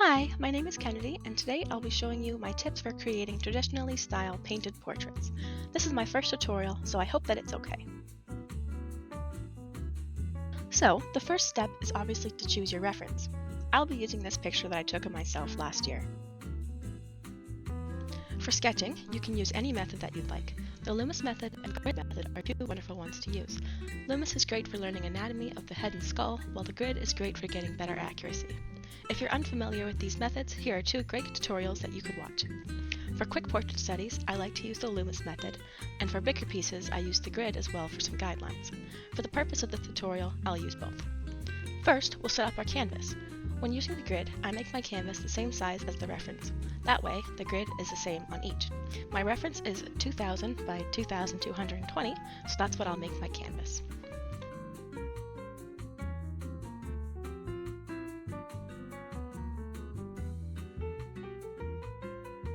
Hi, my name is Kennedy, and today I'll be showing you my tips for creating traditionally styled painted portraits. This is my first tutorial, so I hope that it's okay. So, the first step is obviously to choose your reference. I'll be using this picture that I took of myself last year. For sketching, you can use any method that you'd like. The Loomis method and grid method are two wonderful ones to use. Loomis is great for learning anatomy of the head and skull, while the grid is great for getting better accuracy. If you're unfamiliar with these methods, here are two great tutorials that you could watch. For quick portrait studies, I like to use the Loomis method, and for bigger pieces, I use the grid as well for some guidelines. For the purpose of the tutorial, I'll use both. First, we'll set up our canvas. When using the grid, I make my canvas the same size as the reference. That way, the grid is the same on each. My reference is 2000 by 2220, so that's what I'll make my canvas.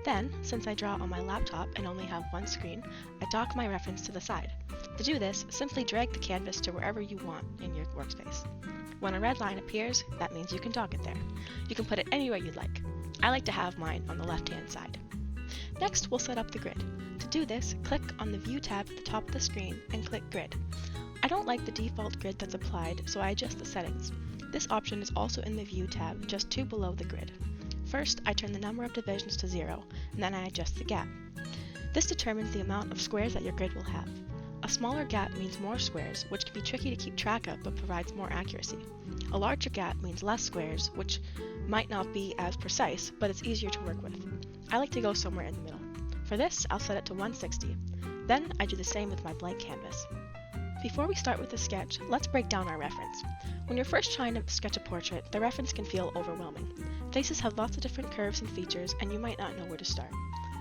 Then, since I draw on my laptop and only have one screen, I dock my reference to the side. To do this, simply drag the canvas to wherever you want in your workspace. When a red line appears, that means you can dock it there. You can put it anywhere you'd like. I like to have mine on the left-hand side. Next, we'll set up the grid. To do this, click on the View tab at the top of the screen and click Grid. I don't like the default grid that's applied, so I adjust the settings. This option is also in the View tab, just two below the grid. First, I turn the number of divisions to 0, and then I adjust the gap. This determines the amount of squares that your grid will have. A smaller gap means more squares, which can be tricky to keep track of but provides more accuracy. A larger gap means less squares, which might not be as precise, but it's easier to work with. I like to go somewhere in the middle. For this, I'll set it to 160. Then I do the same with my blank canvas. Before we start with the sketch, let's break down our reference. When you're first trying to sketch a portrait, the reference can feel overwhelming. Faces have lots of different curves and features, and you might not know where to start.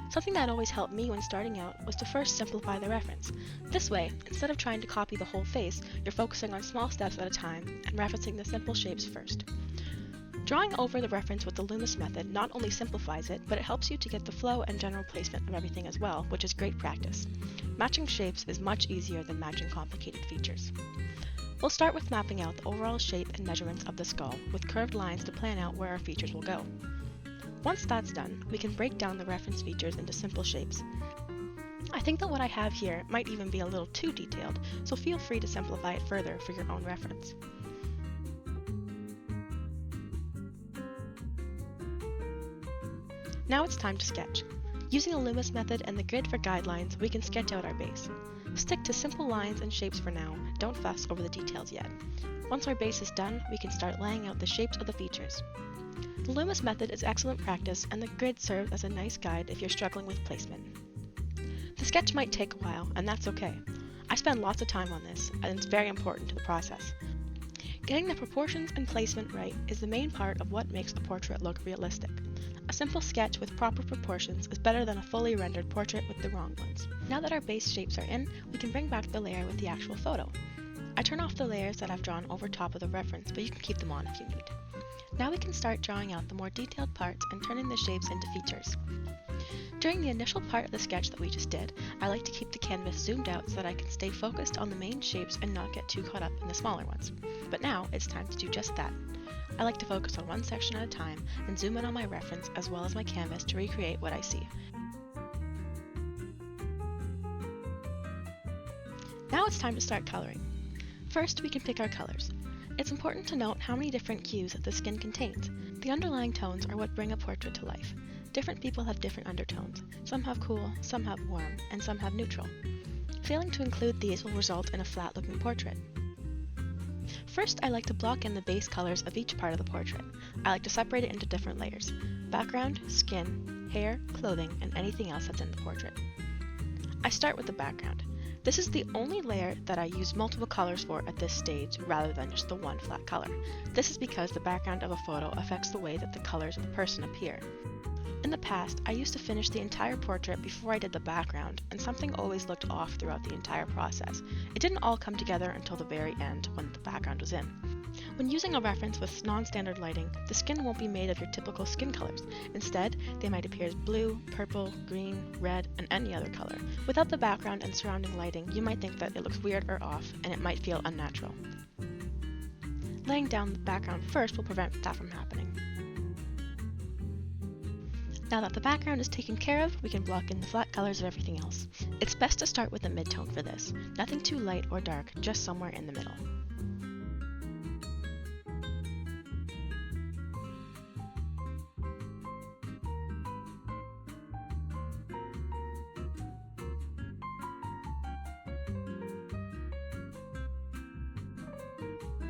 Something that always helped me when starting out was to first simplify the reference. This way, instead of trying to copy the whole face, you're focusing on small steps at a time and referencing the simple shapes first. Drawing over the reference with the Loomis method not only simplifies it, but it helps you to get the flow and general placement of everything as well, which is great practice. Matching shapes is much easier than matching complicated features. We'll start with mapping out the overall shape and measurements of the skull, with curved lines to plan out where our features will go. Once that's done, we can break down the reference features into simple shapes. I think that what I have here might even be a little too detailed, so feel free to simplify it further for your own reference. Now it's time to sketch. Using the Loomis method and the grid for guidelines, we can sketch out our base. Stick to simple lines and shapes for now, don't fuss over the details yet. Once our base is done, we can start laying out the shapes of the features. The Loomis method is excellent practice, and the grid serves as a nice guide if you're struggling with placement. The sketch might take a while, and that's okay. I spend lots of time on this, and it's very important to the process. Getting the proportions and placement right is the main part of what makes a portrait look realistic. A simple sketch with proper proportions is better than a fully rendered portrait with the wrong ones. Now that our base shapes are in, we can bring back the layer with the actual photo. I turn off the layers that I've drawn over top of the reference, but you can keep them on if you need. Now we can start drawing out the more detailed parts and turning the shapes into features. During the initial part of the sketch that we just did, I like to keep the canvas zoomed out so that I can stay focused on the main shapes and not get too caught up in the smaller ones. But now it's time to do just that. I like to focus on one section at a time and zoom in on my reference as well as my canvas to recreate what I see. Now it's time to start coloring. First, we can pick our colors. It's important to note how many different hues that the skin contains. The underlying tones are what bring a portrait to life. Different people have different undertones. Some have cool, some have warm, and some have neutral. Failing to include these will result in a flat-looking portrait. First, I like to block in the base colors of each part of the portrait. I like to separate it into different layers: background, skin, hair, clothing, and anything else that's in the portrait. I start with the background. This is the only layer that I use multiple colors for at this stage rather than just the one flat color. This is because the background of a photo affects the way that the colors of the person appear. In the past, I used to finish the entire portrait before I did the background, and something always looked off throughout the entire process. It didn't all come together until the very end when the background was in. When using a reference with non-standard lighting, the skin won't be made of your typical skin colors. Instead, they might appear as blue, purple, green, red, and any other color. Without the background and surrounding lighting, you might think that it looks weird or off, and it might feel unnatural. Laying down the background first will prevent that from happening. Now that the background is taken care of, we can block in the flat colors of everything else. It's best to start with a mid-tone for this. Nothing too light or dark, just somewhere in the middle.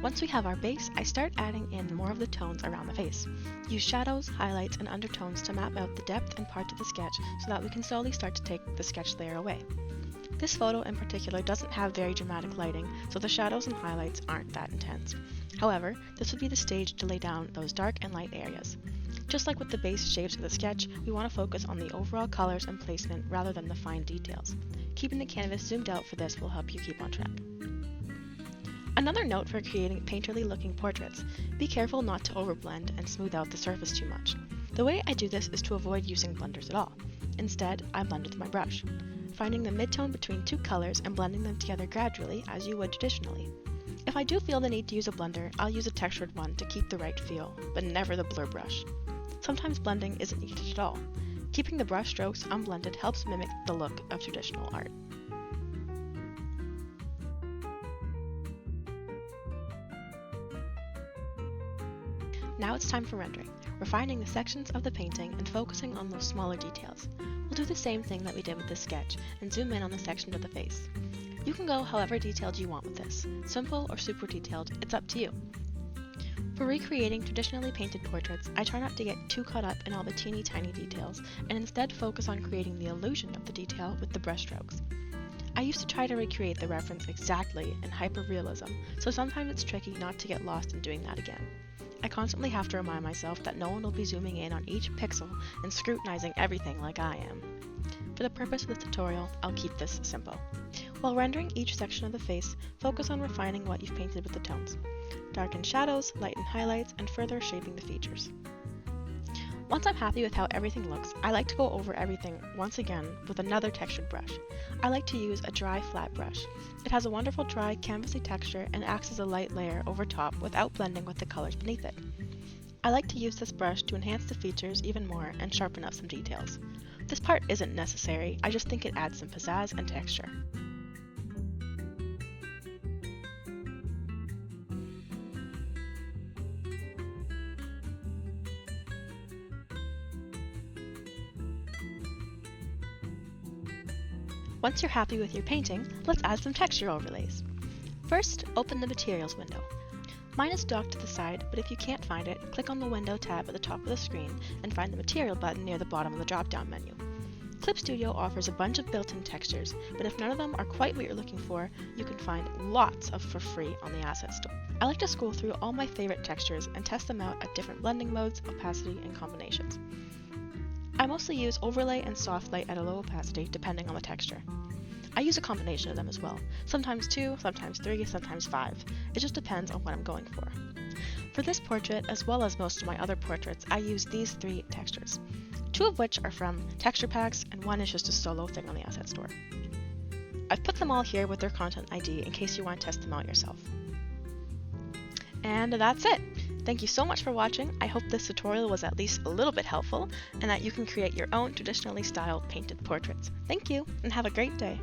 Once we have our base, I start adding in more of the tones around the face. Use shadows, highlights, and undertones to map out the depth and parts of the sketch so that we can slowly start to take the sketch layer away. This photo in particular doesn't have very dramatic lighting, so the shadows and highlights aren't that intense. However, this would be the stage to lay down those dark and light areas. Just like with the base shapes of the sketch, we want to focus on the overall colors and placement rather than the fine details. Keeping the canvas zoomed out for this will help you keep on track. Another note for creating painterly looking portraits: be careful not to overblend and smooth out the surface too much. The way I do this is to avoid using blenders at all. Instead, I blend with my brush, finding the mid-tone between two colors and blending them together gradually as you would traditionally. If I do feel the need to use a blender, I'll use a textured one to keep the right feel, but never the blur brush. Sometimes blending isn't needed at all. Keeping the brush strokes unblended helps mimic the look of traditional art. Now it's time for rendering, refining the sections of the painting and focusing on those smaller details. We'll do the same thing that we did with this sketch and zoom in on the section of the face. You can go however detailed you want with this, simple or super detailed, it's up to you. For recreating traditionally painted portraits, I try not to get too caught up in all the teeny tiny details and instead focus on creating the illusion of the detail with the brush strokes. I used to try to recreate the reference exactly in hyper-realism, so sometimes it's tricky not to get lost in doing that again. I constantly have to remind myself that no one will be zooming in on each pixel and scrutinizing everything like I am. For the purpose of this tutorial, I'll keep this simple. While rendering each section of the face, focus on refining what you've painted with the tones. Darken shadows, lighten highlights, and further shaping the features. Once I'm happy with how everything looks, I like to go over everything once again with another textured brush. I like to use a dry flat brush. It has a wonderful dry canvasy texture and acts as a light layer over top without blending with the colors beneath it. I like to use this brush to enhance the features even more and sharpen up some details. This part isn't necessary, I just think it adds some pizzazz and texture. Once you're happy with your painting, let's add some texture overlays. First, open the Materials window. Mine is docked to the side, but if you can't find it, click on the Window tab at the top of the screen and find the Material button near the bottom of the drop-down menu. Clip Studio offers a bunch of built-in textures, but if none of them are quite what you're looking for, you can find lots for free on the Asset Store. I like to scroll through all my favorite textures and test them out at different blending modes, opacity, and combinations. I mostly use overlay and soft light at a low opacity depending on the texture. I use a combination of them as well, sometimes 2, sometimes 3, sometimes 5. It just depends on what I'm going for. For this portrait, as well as most of my other portraits, I use these 3 textures, 2 of which are from texture packs and 1 is just a solo thing on the Asset Store. I've put them all here with their content ID in case you want to test them out yourself. And that's it! Thank you so much for watching. I hope this tutorial was at least a little bit helpful and that you can create your own traditionally styled painted portraits. Thank you and have a great day!